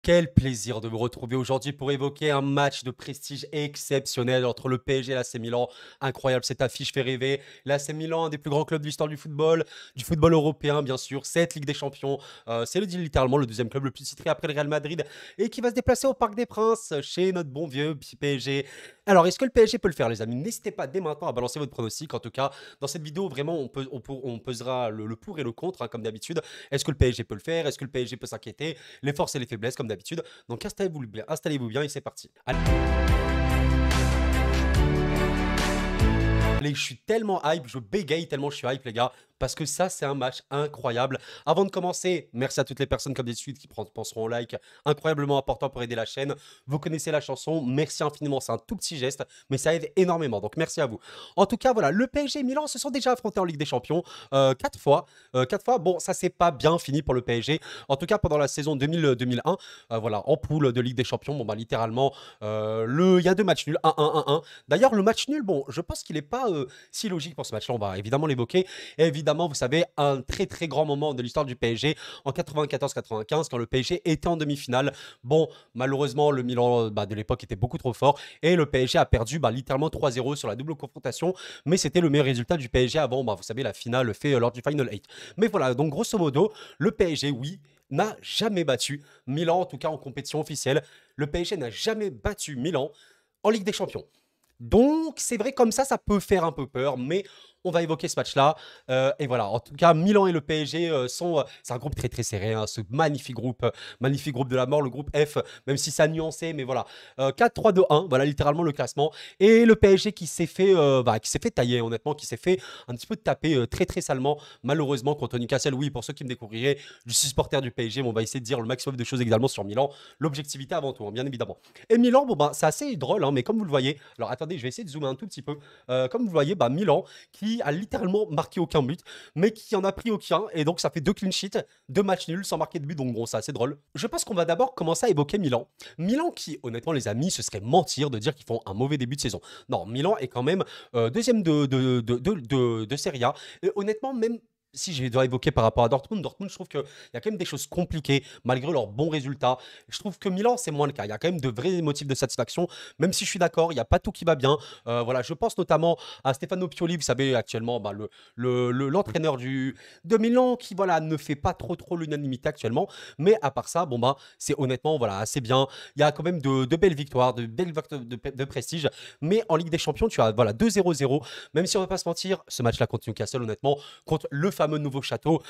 Quel plaisir de vous retrouver aujourd'hui pour évoquer un match de prestige exceptionnel entre le PSG et l'AC Milan. Incroyable, cette affiche fait rêver. L'AC Milan, un des plus grands clubs de l'histoire du football européen bien sûr, cette Ligue des Champions. C'est littéralement le deuxième club le plus titré après le Real Madrid et qui va se déplacer au Parc des Princes chez notre bon vieux PSG. Alors, est-ce que le PSG peut le faire les amis? N'hésitez pas dès maintenant à balancer votre pronostic. En tout cas, dans cette vidéo, vraiment, on pesera le pour et le contre, hein, comme d'habitude. Est-ce que le PSG peut le faire? Est-ce que le PSG peut s'inquiéter? Les forces et les faiblesses, comme d'habitude. Donc installez-vous bien et c'est parti. Allez, je suis tellement hype, je bégaye tellement je suis hype, les gars, parce que ça, c'est un match incroyable. Avant de commencer, merci à toutes les personnes comme d'habitude qui penseront au like, incroyablement important pour aider la chaîne. Vous connaissez la chanson, merci infiniment, c'est un tout petit geste, mais ça aide énormément, donc merci à vous. En tout cas, voilà, le PSG et Milan se sont déjà affrontés en Ligue des Champions 4 fois. 4 fois, bon, ça c'est pas bien fini pour le PSG. En tout cas, pendant la saison 2000-2001, voilà, en poule de Ligue des Champions, bon bah littéralement, il y a deux matchs nuls, 1-1, 1-1. D'ailleurs, le match nul, bon, je pense qu'il n'est pas si logique pour ce match-là, on va évidemment l'évoquer. Et évidemment, vous savez, un très très grand moment de l'histoire du PSG en 94-95, quand le PSG était en demi-finale. Bon, malheureusement, le Milan de l'époque était beaucoup trop fort et le PSG a perdu littéralement 3-0 sur la double confrontation. Mais c'était le meilleur résultat du PSG avant, vous savez, la finale fait lors du Final 8. Mais voilà, donc grosso modo, le PSG, oui, n'a jamais battu Milan, en tout cas en compétition officielle. Le PSG n'a jamais battu Milan en Ligue des Champions. Donc, c'est vrai, comme ça peut faire un peu peur, mais on va évoquer ce match-là. Et voilà, en tout cas, Milan et le PSG c'est un groupe très très serré, hein, ce magnifique groupe de la mort, le groupe F, même si ça a nuancé, mais voilà. 4-3-2-1, voilà littéralement le classement. Et le PSG qui s'est fait tailler, honnêtement, qui s'est fait un petit peu taper très très salement, malheureusement, contre Newcastle. Oui, pour ceux qui me découvriraient, je suis supporter du PSG, mais on va essayer de dire le maximum de choses également sur Milan. L'objectivité avant tout, hein, bien évidemment. Et Milan, c'est assez drôle, hein, mais comme vous le voyez, alors attendez, je vais essayer de zoomer un tout petit peu. Comme vous le voyez, Milan, qui a littéralement marqué aucun but, mais qui en a pris aucun, et donc ça fait deux clean sheets, deux matchs nuls sans marquer de but, donc bon, c'est assez drôle. Je pense qu'on va d'abord commencer à évoquer Milan. Milan qui, honnêtement, les amis, ce serait mentir de dire qu'ils font un mauvais début de saison. Non, Milan est quand même deuxième de Serie A, et honnêtement, même si je dois évoquer par rapport à Dortmund, je trouve qu'il y a quand même des choses compliquées malgré leurs bons résultats. Je trouve que Milan, c'est moins le cas. Il y a quand même de vrais motifs de satisfaction, même si je suis d'accord, il n'y a pas tout qui va bien. Voilà, je pense notamment à Stefano Pioli, vous savez, actuellement, l'entraîneur de Milan qui voilà, ne fait pas trop l'unanimité actuellement. Mais à part ça, c'est honnêtement voilà, assez bien. Il y a quand même de belles victoires, de prestige. Mais en Ligue des Champions, tu as voilà, 2-0-0. Même si on ne va pas se mentir, ce match-là contre Newcastle, honnêtement, contre le fameux nouveau château.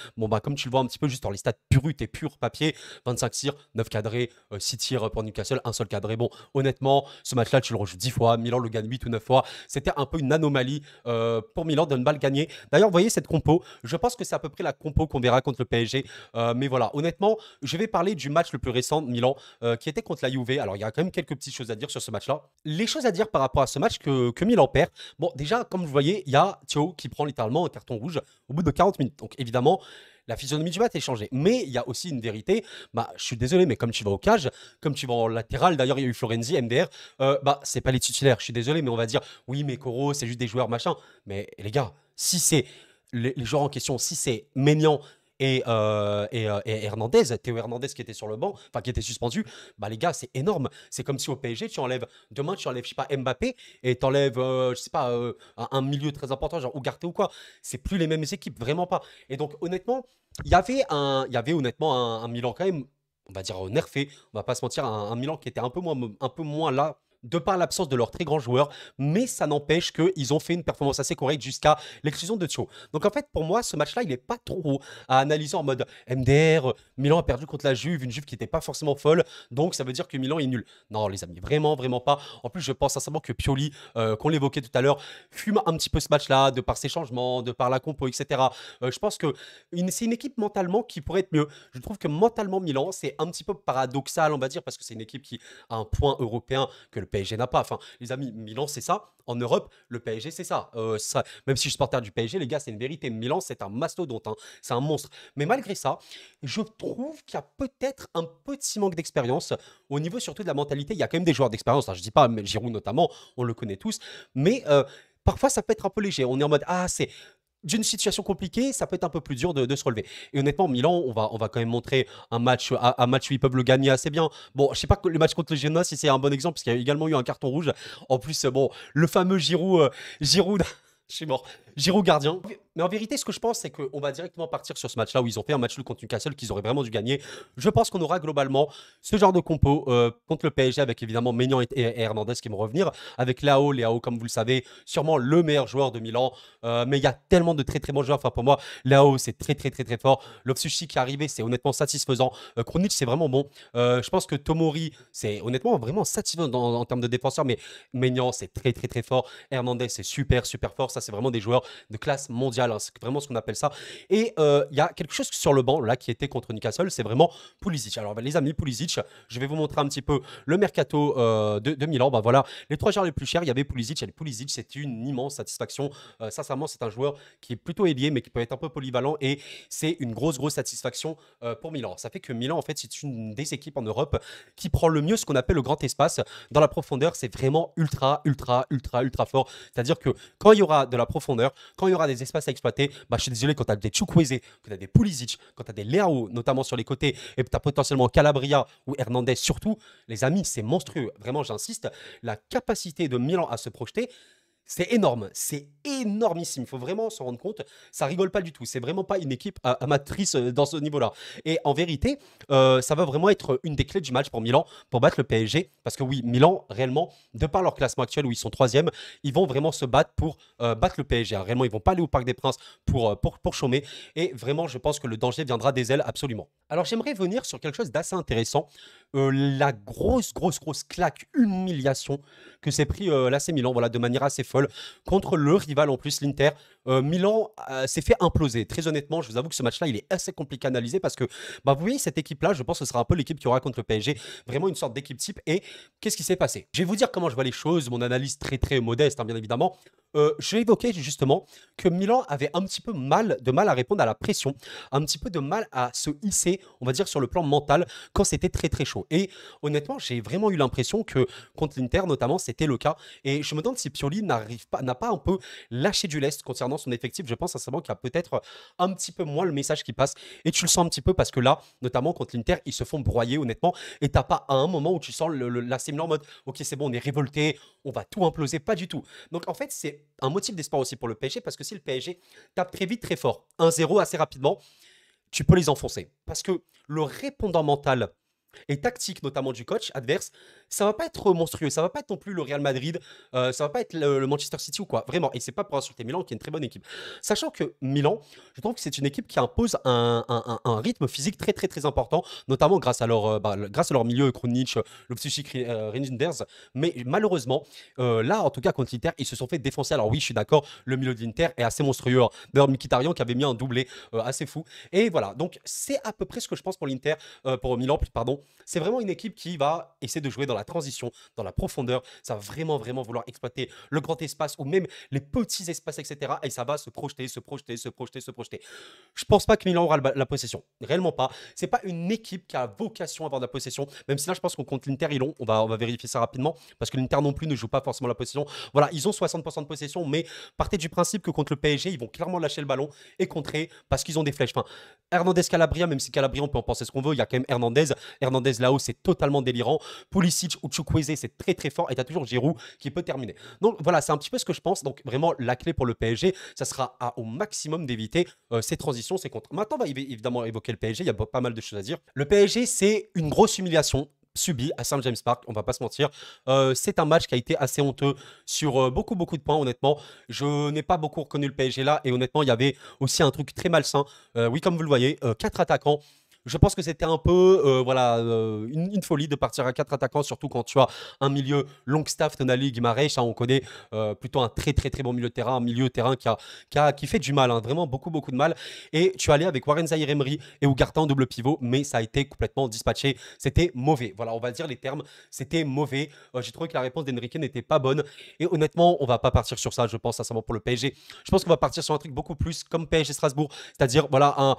Comme tu le vois un petit peu juste dans les stats brutes et pur papier, 25 tirs, 9 cadrés, 6 tirs pour Newcastle, un seul cadré. Bon, honnêtement, ce match-là, tu le rejoues 10 fois, Milan le gagne 8 ou 9 fois. C'était un peu une anomalie pour Milan de ne pas le gagner. D'ailleurs, vous voyez cette compo, je pense que c'est à peu près la compo qu'on verra contre le PSG. Mais voilà, honnêtement, je vais parler du match le plus récent de Milan qui était contre la Juve. Alors, il y a quand même quelques petites choses à dire sur ce match-là. Les choses à dire par rapport à ce match que Milan perd. Bon, déjà, comme vous voyez, il y a Thiago qui prend littéralement un carton rouge au bout de 40 minutes. Donc, évidemment, la physionomie du match est changée. Mais il y a aussi une vérité. Je suis désolé, mais comme tu vas au cage, comme tu vas en latéral, d'ailleurs, il y a eu Florenzi, MDR, c'est pas les titulaires. Je suis désolé, mais on va dire, oui, mais Koro, c'est juste des joueurs, machin. Mais les gars, si c'est les joueurs en question, si c'est Maignan et Hernandez, Théo Hernandez qui était sur le banc, enfin qui était suspendu, les gars, c'est énorme. C'est comme si au PSG, demain, tu enlèves, je sais pas, Mbappé et tu enlèves, je sais pas, un milieu très important, genre Ugarte ou quoi. C'est plus les mêmes équipes, vraiment pas. Et donc, honnêtement, il y avait honnêtement un Milan quand même, on va dire nerfé, on va pas se mentir, un Milan qui était un peu moins là de par l'absence de leurs très grands joueurs, mais ça n'empêche qu'ils ont fait une performance assez correcte jusqu'à l'exclusion de Thio. Donc en fait, pour moi, ce match-là, il n'est pas trop à analyser en mode MDR, Milan a perdu contre la Juve, une Juve qui n'était pas forcément folle, donc ça veut dire que Milan est nul. Non, les amis, vraiment, vraiment pas. En plus, je pense sincèrement que Pioli, qu'on l'évoquait tout à l'heure, fume un petit peu ce match-là, de par ses changements, de par la compo, etc. Je pense que c'est une équipe mentalement qui pourrait être mieux. Je trouve que mentalement, Milan, c'est un petit peu paradoxal, on va dire, parce que c'est une équipe qui a un point européen que le PSG n'a pas. Enfin, les amis, Milan, c'est ça. En Europe, le PSG, c'est ça. Même si je suis supporter du PSG, les gars, c'est une vérité. Milan, c'est un mastodonte. Hein. C'est un monstre. Mais malgré ça, je trouve qu'il y a peut-être un petit manque d'expérience au niveau surtout de la mentalité. Il y a quand même des joueurs d'expérience. Hein. Je dis pas, mais Giroud notamment, on le connaît tous. Mais parfois, ça peut être un peu léger. On est en mode, ah, c'est d'une situation compliquée, ça peut être un peu plus dur de se relever. Et honnêtement, Milan, on va quand même montrer un match où ils peuvent le gagner assez bien. Bon, je sais pas que le match contre le Genoa, si c'est un bon exemple, parce qu'il y a également eu un carton rouge. En plus, bon, le fameux Giroud, Giroud, je suis mort. Giroud gardien. Mais en vérité, ce que je pense, c'est qu'on va directement partir sur ce match-là où ils ont fait un match nul contre Newcastle qu'ils auraient vraiment dû gagner. Je pense qu'on aura globalement ce genre de compo contre le PSG avec évidemment Maignan et Hernandez qui vont revenir. Avec Léao, comme vous le savez, sûrement le meilleur joueur de Milan. Mais il y a tellement de très très bons joueurs. Enfin, pour moi, Léao, c'est très très très très fort. Loftus-Cheek qui est arrivé, c'est honnêtement satisfaisant. Krunic, c'est vraiment bon. Je pense que Tomori, c'est honnêtement vraiment satisfaisant en termes de défenseur. Mais Maignan, c'est très très très fort. Hernandez, c'est super super fort. Ça, c'est vraiment des joueurs de classe mondiale. Hein. C'est vraiment ce qu'on appelle ça. Et il y a quelque chose sur le banc là qui était contre Newcastle, c'est vraiment Pulisic. Alors les amis, Pulisic, je vais vous montrer un petit peu le mercato de Milan. Bah voilà, les 3 joueurs les plus chers, il y avait Pulisic. Et Pulisic, c'est une immense satisfaction. Sincèrement, c'est un joueur qui est plutôt ailier, mais qui peut être un peu polyvalent. Et c'est une grosse satisfaction pour Milan. Ça fait que Milan, en fait, c'est une des équipes en Europe qui prend le mieux ce qu'on appelle le grand espace. Dans la profondeur, c'est vraiment ultra fort. C'est-à-dire que quand il y aura de la profondeur, quand il y aura des espaces à exploiter, bah, je suis désolé, quand tu as des Chukwueze, quand tu as des Pulisic, quand tu as des Leao, notamment sur les côtés, et tu as potentiellement Calabria ou Hernandez surtout, les amis, c'est monstrueux. Vraiment, j'insiste, la capacité de Milan à se projeter, c'est énorme, c'est énormissime. Il faut vraiment s'en rendre compte. Ça rigole pas du tout. C'est vraiment pas une équipe amatrice dans ce niveau-là. Et en vérité, ça va vraiment être une des clés du match pour Milan pour battre le PSG. Parce que oui, Milan, réellement, de par leur classement actuel où ils sont troisième, ils vont vraiment se battre pour battre le PSG. Hein. Réellement, ils vont pas aller au Parc des Princes pour chômer. Et vraiment, je pense que le danger viendra des ailes, absolument. Alors, j'aimerais venir sur quelque chose d'assez intéressant. La grosse claque, humiliation que s'est pris l'AC Milan, voilà, de manière assez folle, contre le rival en plus, l'Inter. Milan s'est fait imploser. Très honnêtement, je vous avoue que ce match-là, il est assez compliqué à analyser parce que, bah, vous voyez, cette équipe-là, je pense que ce sera un peu l'équipe qui aura contre le PSG. Vraiment une sorte d'équipe type. Et qu'est-ce qui s'est passé? Je vais vous dire comment je vois les choses, mon analyse très modeste, hein, bien évidemment. Je vais évoquer justement que Milan avait un petit peu de mal à répondre à la pression, un petit peu de mal à se hisser, on va dire, sur le plan mental quand c'était très chaud. Et honnêtement, j'ai vraiment eu l'impression que contre l'Inter, notamment, c'était le cas. Et je me demande si Pioli n'a pas un peu lâché du lest concernant son effectif. Je pense sincèrement qu'il y a peut-être un petit peu moins le message qui passe. Et tu le sens un petit peu parce que là, notamment contre l'Inter, ils se font broyer, honnêtement. Et t'as pas à un moment où tu sens l'AC Milan en mode, ok, c'est bon, on est révolté, on va tout imploser. Pas du tout. Donc en fait, c'est un motif d'espoir aussi pour le PSG parce que si le PSG tape très vite, très fort, 1-0 assez rapidement, tu peux les enfoncer. Parce que le répondant mental et tactique, notamment du coach adverse, ça va pas être monstrueux. Ça va pas être non plus le Real Madrid, ça va pas être le Manchester City ou quoi. Vraiment. Et c'est pas pour insulter Milan, qui est une très bonne équipe. Sachant que Milan, je trouve que c'est une équipe qui impose un rythme physique très important, notamment grâce à grâce à leur milieu Krunic, Loftus-Cheek, Reinders. Mais malheureusement, là, en tout cas, contre l'Inter, ils se sont fait défoncer. Alors oui, je suis d'accord, le milieu de l'Inter est assez monstrueux. Hein. D'ailleurs, Mkhitaryan qui avait mis un doublé assez fou. Et voilà, donc c'est à peu près ce que je pense pour l'Inter, pour Milan, pardon. C'est vraiment une équipe qui va essayer de jouer dans la transition, dans la profondeur. Ça va vraiment vouloir exploiter le grand espace ou même les petits espaces, etc. Et ça va se projeter. Je pense pas que Milan aura la possession. Réellement pas. C'est pas une équipe qui a vocation à avoir de la possession. Même si là, je pense qu'on contre l'Inter, ils l'ont. On va vérifier ça rapidement parce que l'Inter non plus ne joue pas forcément la possession. Voilà, ils ont 60% de possession, mais partez du principe que contre le PSG, ils vont clairement lâcher le ballon et contrer parce qu'ils ont des flèches. Enfin, Hernandez Calabria, même si Calabria, on peut en penser ce qu'on veut, il y a quand même Hernandez là-haut, c'est totalement délirant. Pulisic ou Chukwueze, c'est très fort. Et tu as toujours Giroud qui peut terminer. Donc voilà, c'est un petit peu ce que je pense. Donc vraiment, la clé pour le PSG, ça sera au maximum d'éviter ces transitions, ces contres. Maintenant, on va évidemment évoquer le PSG. Il y a pas mal de choses à dire. Le PSG, c'est une grosse humiliation subie à St. James Park, on va pas se mentir. C'est un match qui a été assez honteux sur beaucoup de points, honnêtement. Je n'ai pas beaucoup reconnu le PSG là, et honnêtement, il y avait aussi un truc très malsain. Oui, comme vous le voyez, 4 attaquants. Je pense que c'était un peu une folie de partir à 4 attaquants, surtout quand tu as un milieu Longstaff, Tonali, Guimarães. Hein, on connaît plutôt un très bon milieu de terrain, un milieu de terrain qui fait du mal, hein, vraiment beaucoup de mal. Et tu allais avec Warren Zaïre-Emery et Ugarte en double pivot, mais ça a été complètement dispatché. C'était mauvais. Voilà, on va dire les termes. C'était mauvais. J'ai trouvé que la réponse d'Enrique n'était pas bonne. Et honnêtement, on va pas partir sur ça, je pense, sincèrement, pour le PSG. Je pense qu'on va partir sur un truc beaucoup plus comme PSG Strasbourg, c'est-à-dire voilà,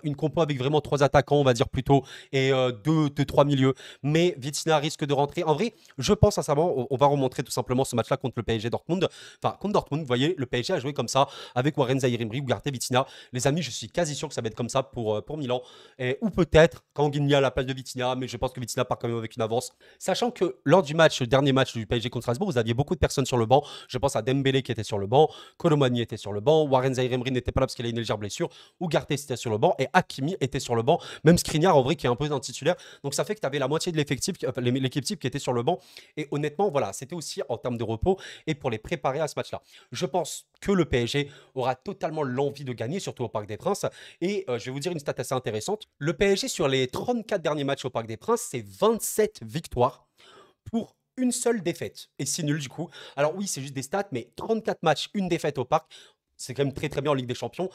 une compo avec vraiment 3 attaquants attaquants, on va dire plutôt, et deux, trois milieux. Mais Vitinha risque de rentrer. En vrai, je pense sincèrement, on va remontrer tout simplement ce match-là contre le PSG Dortmund. Enfin, contre Dortmund, vous voyez, le PSG a joué comme ça avec Warren Zaïre-Emery, Ugarte, Vitinha. Les amis, je suis quasi sûr que ça va être comme ça pour Milan. Ou peut-être Kangini à la place de Vitinha, mais je pense que Vitinha part quand même avec une avance. Sachant que lors du match, le dernier match du PSG contre Strasbourg, vous aviez beaucoup de personnes sur le banc. Je pense à Dembélé qui était sur le banc, Colomani était sur le banc, Warren Zaïre-Emery n'était pas là parce qu'il a une légère blessure, Ugarte était sur le banc et Hakimi était sur le banc. Même Skriniar, en vrai, qui est un peu un titulaire. Donc ça fait que tu avais la moitié de l'effectif, l'équipe type qui était sur le banc. Et honnêtement, voilà, c'était aussi en termes de repos et pour les préparer à ce match-là. Je pense que le PSG aura totalement l'envie de gagner, surtout au Parc des Princes. Et je vais vous dire une stat assez intéressante. Le PSG, sur les 34 derniers matchs au Parc des Princes, c'est 27 victoires pour une seule défaite. Et c'est nul du coup. Alors oui, c'est juste des stats, mais 34 matchs, une défaite au Parc. C'est quand même très très bien en Ligue des Champions,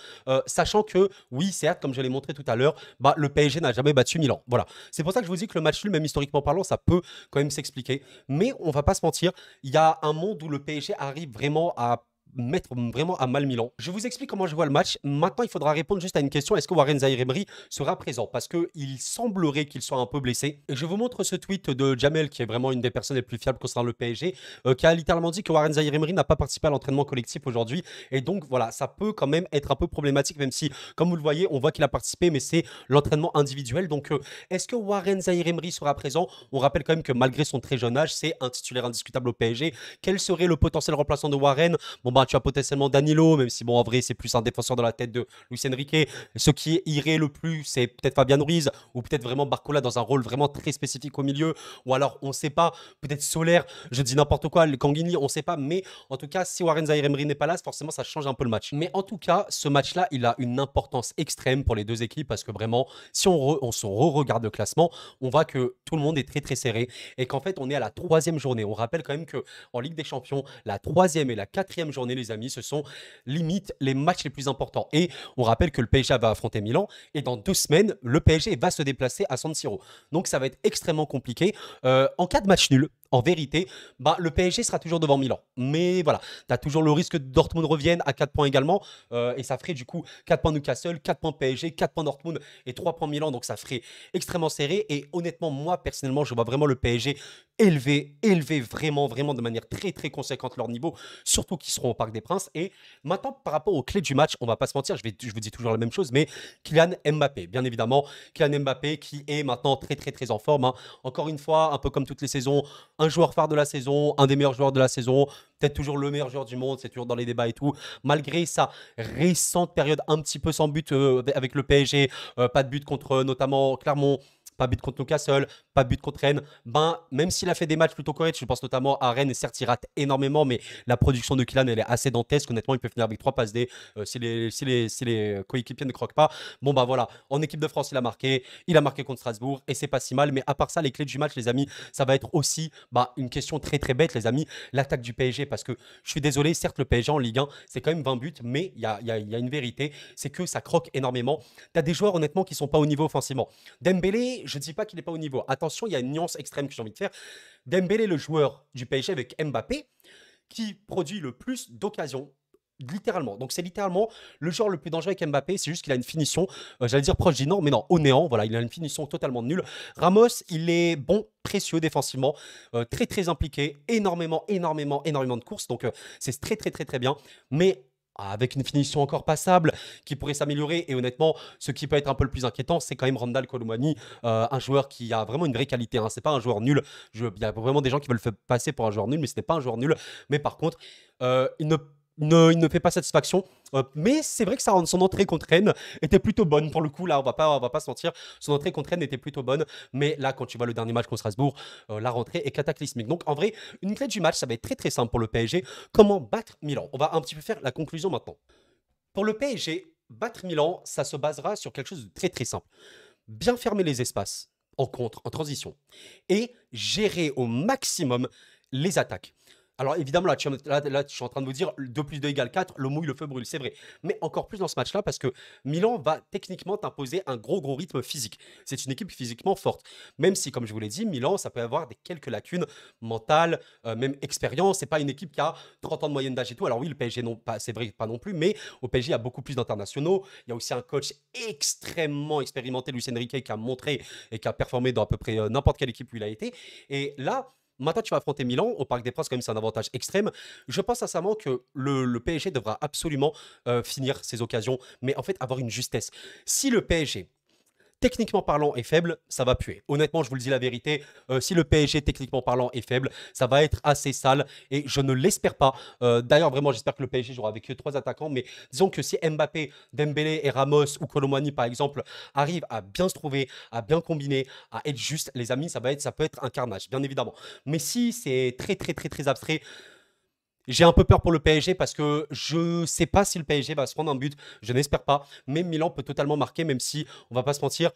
sachant que oui, certes, comme je l'ai montré tout à l'heure, bah, le PSG n'a jamais battu Milan. Voilà, c'est pour ça que je vous dis que le match nul, même historiquement parlant, ça peut quand même s'expliquer. Mais on va pas se mentir, il y a un monde où le PSG arrive vraiment à mettre vraiment à mal Milan. Je vous explique comment je vois le match. Maintenant, il faudra répondre juste à une question. Est-ce que Warren Zaïre-Emery sera présent? Parce qu'il semblerait qu'il soit un peu blessé. Et je vous montre ce tweet de Jamel, qui est vraiment une des personnes les plus fiables concernant le PSG, qui a littéralement dit que Warren Zaïre-Emery n'a pas participé à l'entraînement collectif aujourd'hui. Et donc, voilà, ça peut quand même être un peu problématique, même si, comme vous le voyez, on voit qu'il a participé, mais c'est l'entraînement individuel. Donc, est-ce que Warren Zaïre-Emery sera présent? On rappelle quand même que malgré son très jeune âge, c'est un titulaire indiscutable au PSG. Quel serait le potentiel remplaçant de Warren? Bon, bah, tu as potentiellement Danilo, même si, bon, en vrai, c'est plus un défenseur dans la tête de Luis Enrique. Ce qui irait le plus, c'est peut-être Fabian Ruiz ou peut-être vraiment Barcola dans un rôle vraiment très spécifique au milieu. Ou alors, on ne sait pas, peut-être Solaire, je dis n'importe quoi, le Kangini, on ne sait pas. Mais en tout cas, si Warren Zaïre-Emery n'est pas là, forcément, ça change un peu le match. Mais en tout cas, ce match-là, il a une importance extrême pour les deux équipes parce que vraiment, si on se re-regarde le classement, on voit que tout le monde est très très serré et qu'en fait, on est à la troisième journée. On rappelle quand même que en Ligue des Champions, la troisième et la quatrième journée, les amis, ce sont limite les matchs les plus importants. Et on rappelle que le PSG va affronter Milan et dans 2 semaines, le PSG va se déplacer à San Siro. Donc ça va être extrêmement compliqué. En cas de match nul, en vérité, bah, le PSG sera toujours devant Milan. Mais voilà, tu as toujours le risque que Dortmund revienne à 4 points également. Et ça ferait du coup 4 points Newcastle, 4 points PSG, 4 points Dortmund et 3 points Milan. Donc ça ferait extrêmement serré. Et honnêtement, moi personnellement, je vois vraiment le PSG élever vraiment, vraiment de manière très, très conséquente leur niveau, surtout qu'ils seront au Parc des Princes. Et maintenant, par rapport aux clés du match, on va pas se mentir, je vous dis toujours la même chose, mais Kylian Mbappé, bien évidemment, Kylian Mbappé qui est maintenant très, très, très en forme, hein. Encore une fois, un peu comme toutes les saisons, un joueur phare de la saison, un des meilleurs joueurs de la saison, peut-être toujours le meilleur joueur du monde, c'est toujours dans les débats et tout. Malgré sa récente période un petit peu sans but avec le PSG, pas de but contre notamment Clermont, pas de but contre Newcastle, pas de but contre Rennes. Ben, même s'il a fait des matchs plutôt corrects, je pense notamment à Rennes, et certes, il rate énormément, mais la production de Kylian, elle est assez dantesque. Honnêtement, il peut finir avec 3 passes D si les coéquipiers ne croquent pas. Bon, bah voilà, en équipe de France, il a marqué contre Strasbourg, et c'est pas si mal. Mais à part ça, les clés du match, les amis, ça va être aussi bah, une question très très bête, les amis, l'attaque du PSG. Parce que je suis désolé, certes, le PSG en Ligue 1, c'est quand même 20 buts, mais il y a une vérité, c'est que ça croque énormément. Tu as des joueurs, honnêtement, qui sont pas au niveau offensivement. Dembélé, je ne dis pas qu'il n'est pas au niveau. Attention, il y a une nuance extrême que j'ai envie de faire. Dembélé, le joueur du PSG avec Mbappé, qui produit le plus d'occasions. Littéralement. Donc, c'est littéralement le joueur le plus dangereux avec Mbappé. C'est juste qu'il a une finition, j'allais dire proche du néant, mais non, au néant. Voilà, il a une finition totalement nulle. Ramos, il est bon, précieux défensivement, très, très impliqué, énormément de courses. Donc, c'est très, très, très, très bien. Mais avec une finition encore passable, qui pourrait s'améliorer. Et honnêtement, ce qui peut être un peu le plus inquiétant, c'est quand même Randal Colomani, un joueur qui a vraiment une vraie qualité, hein. C'est pas un joueur nul. Il y a vraiment des gens qui veulent le passer pour un joueur nul, mais ce n'est pas un joueur nul. Mais par contre, il ne fait pas satisfaction. Mais c'est vrai que son entrée contre Rennes était plutôt bonne pour le coup. Là, on va pas se mentir. Son entrée contre Rennes était plutôt bonne. Mais là, quand tu vois le dernier match contre Strasbourg, la rentrée est cataclysmique. Donc en vrai, une clé du match, ça va être très très simple pour le PSG. Comment battre Milan? On va un petit peu faire la conclusion maintenant. Pour le PSG, battre Milan, ça se basera sur quelque chose de très très simple. Bien fermer les espaces en contre, en transition, et gérer au maximum les attaques. Alors évidemment, là, je suis en train de vous dire 2 plus 2 égale 4, le mouille, le feu brûle, c'est vrai. Mais encore plus dans ce match-là parce que Milan va techniquement t'imposer un gros rythme physique. C'est une équipe physiquement forte. Même si, comme je vous l'ai dit, Milan, ça peut avoir quelques lacunes mentales, même expérience. C'est pas une équipe qui a 30 ans de moyenne d'âge et tout. Alors oui, le PSG, non, pas, c'est vrai, pas non plus, mais au PSG, il y a beaucoup plus d'internationaux. Il y a aussi un coach extrêmement expérimenté, Luis Enrique, qui a montré et qui a performé dans à peu près n'importe quelle équipe où il a été. Et là, maintenant, tu vas affronter Milan au Parc des Princes, quand même, c'est un avantage extrême. Je pense sincèrement que le PSG devra absolument finir ses occasions, mais en fait avoir une justesse. Si le PSG techniquement parlant est faible, ça va puer. Honnêtement, je vous le dis la vérité, si le PSG techniquement parlant est faible, ça va être assez sale et je ne l'espère pas. D'ailleurs, vraiment, j'espère que le PSG jouera avec 3 attaquants, mais disons que si Mbappé, Dembélé et Ramos ou Colomani, par exemple, arrivent à bien se trouver, à bien combiner, à être juste, les amis, ça peut être un carnage, bien évidemment. Mais si c'est très abstrait, j'ai un peu peur pour le PSG parce que je sais pas si le PSG va se prendre un but. Je n'espère pas. Mais Milan peut totalement marquer, même si, on va pas se mentir,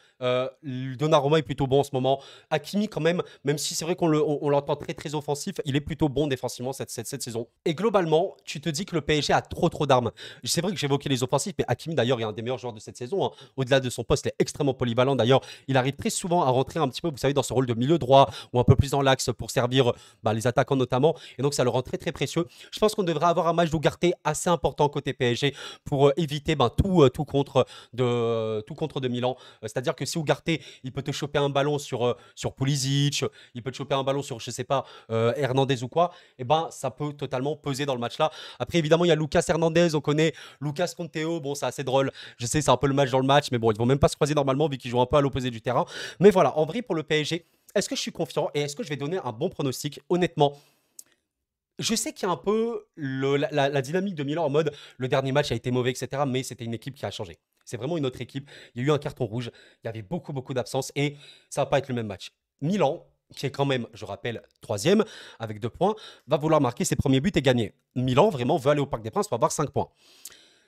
Donnarumma est plutôt bon en ce moment. Hakimi, quand même si c'est vrai qu'on l'entend très offensif, il est plutôt bon défensivement cette saison. Et globalement, tu te dis que le PSG a trop d'armes. C'est vrai que j'évoquais les offensifs, mais Hakimi, d'ailleurs, est un des meilleurs joueurs de cette saison, hein. Au-delà de son poste, il est extrêmement polyvalent. D'ailleurs, il arrive très souvent à rentrer un petit peu, vous savez, dans ce rôle de milieu droit ou un peu plus dans l'axe pour servir les attaquants notamment. Et donc, ça le rend très précieux. Je pense qu'on devrait avoir un match d'Ougarté assez important côté PSG pour éviter tout contre de Milan. C'est-à-dire que si Ougarté, il peut te choper un ballon sur Pulisic, il peut te choper un ballon sur, je sais pas, Hernandez ou quoi, et ben ça peut totalement peser dans le match-là. Après, évidemment, il y a Lucas Hernandez, on connaît Lucas Conteo, bon, c'est assez drôle. Je sais, c'est un peu le match dans le match, mais bon, ils vont même pas se croiser normalement vu qu'ils jouent un peu à l'opposé du terrain. Mais voilà, en vrai, pour le PSG, est-ce que je suis confiant et est-ce que je vais donner un bon pronostic? Honnêtement, je sais qu'il y a un peu la dynamique de Milan en mode le dernier match a été mauvais, etc. Mais c'était une équipe qui a changé. C'est vraiment une autre équipe. Il y a eu un carton rouge, il y avait beaucoup d'absence et ça va pas être le même match. Milan, qui est quand même, je rappelle, troisième avec 2 points, va vouloir marquer ses premiers buts et gagner. Milan, vraiment, veut aller au Parc des Princes pour avoir 5 points.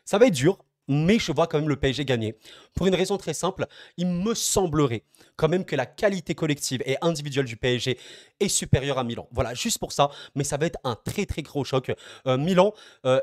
Ça va être dur, mais je vois quand même le PSG gagner. Pour une raison très simple, il me semblerait quand même que la qualité collective et individuelle du PSG est supérieure à Milan. Voilà, juste pour ça, mais ça va être un très gros choc. Milan,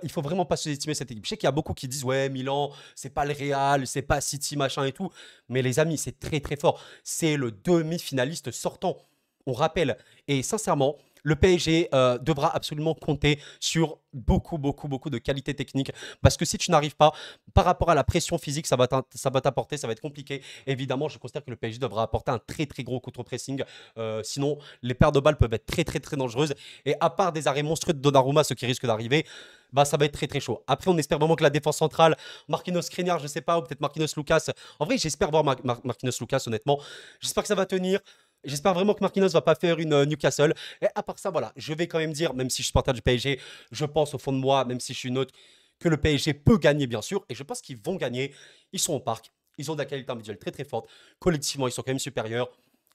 il faut vraiment pas sous-estimer cette équipe. Je sais qu'il y a beaucoup qui disent ouais, Milan, c'est pas le Real, c'est pas City, machin et tout. Mais les amis, c'est très fort. C'est le demi-finaliste sortant. On rappelle. Et sincèrement, le PSG devra absolument compter sur beaucoup de qualité technique. Parce que si tu n'arrives pas, par rapport à la pression physique, ça va t'apporter, ça va être compliqué. Évidemment, je considère que le PSG devra apporter un très gros contre-pressing. Sinon, les pertes de balles peuvent être très dangereuses. Et à part des arrêts monstrueux de Donnarumma, ce qui risque d'arriver, bah, ça va être très chaud. Après, on espère vraiment que la défense centrale, Marquinhos Skriniar, je sais pas, ou peut-être Marquinhos Lucas. En vrai, j'espère voir Marquinhos Lucas, honnêtement. J'espère que ça va tenir. J'espère vraiment que Marquinhos va pas faire une Newcastle. Et à part ça, voilà, je vais quand même dire, même si je suis supporter du PSG, je pense au fond de moi, même si je suis une autre, que le PSG peut gagner, bien sûr. Et je pense qu'ils vont gagner. Ils sont au parc. Ils ont de la qualité individuelle très forte. Collectivement, ils sont quand même supérieurs.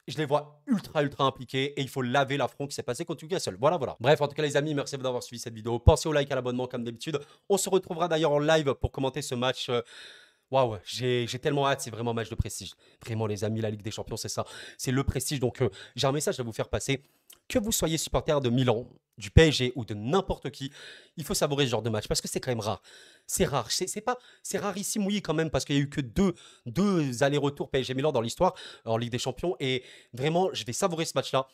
Je les vois ultra impliqués et il faut laver l'affront qui s'est passé contre Newcastle. Voilà. Bref, en tout cas, les amis, merci d'avoir suivi cette vidéo. Pensez au like, à l'abonnement comme d'habitude. On se retrouvera d'ailleurs en live pour commenter ce match. Waouh, j'ai tellement hâte, c'est vraiment un match de prestige. Vraiment, les amis, la Ligue des Champions, c'est ça. C'est le prestige. Donc, j'ai un message à vous faire passer. Que vous soyez supporter de Milan, du PSG ou de n'importe qui, il faut savourer ce genre de match parce que c'est quand même rare. C'est rare. C'est rarissime, oui, quand même, parce qu'il n'y a eu que deux allers-retours PSG-Milan dans l'histoire en Ligue des Champions. Et vraiment, je vais savourer ce match-là.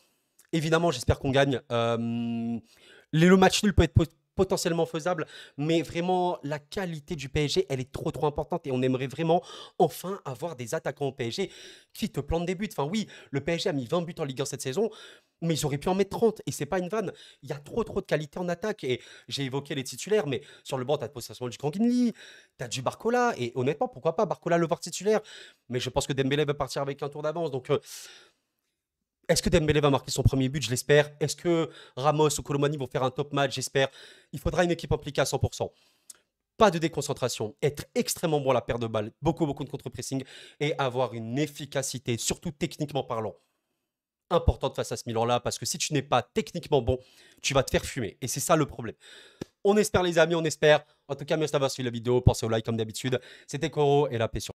Évidemment, j'espère qu'on gagne. Le match nul peut être potentiellement faisable, mais vraiment, la qualité du PSG, elle est trop importante et on aimerait vraiment enfin avoir des attaquants au PSG qui te plantent des buts. Enfin oui, le PSG a mis 20 buts en Ligue 1 cette saison, mais ils auraient pu en mettre 30 et c'est pas une vanne. Il y a trop de qualité en attaque et j'ai évoqué les titulaires, mais sur le banc, tu as potentiellement du Kanginli, tu as du Barcola et honnêtement, pourquoi pas Barcola le voir titulaire, mais je pense que Dembélé va partir avec un tour d'avance, donc est-ce que Dembélé va marquer son premier but? Je l'espère. Est-ce que Ramos ou Colomani vont faire un top match? J'espère. Il faudra une équipe impliquée à 100%. Pas de déconcentration, être extrêmement bon à la paire de balles, beaucoup de contre-pressing et avoir une efficacité, surtout techniquement parlant, importante face à ce Milan-là, parce que si tu n'es pas techniquement bon, tu vas te faire fumer. Et c'est ça le problème. On espère les amis, on espère. En tout cas, merci d'avoir suivi la vidéo. Pensez au like comme d'habitude. C'était Koro et la paix sur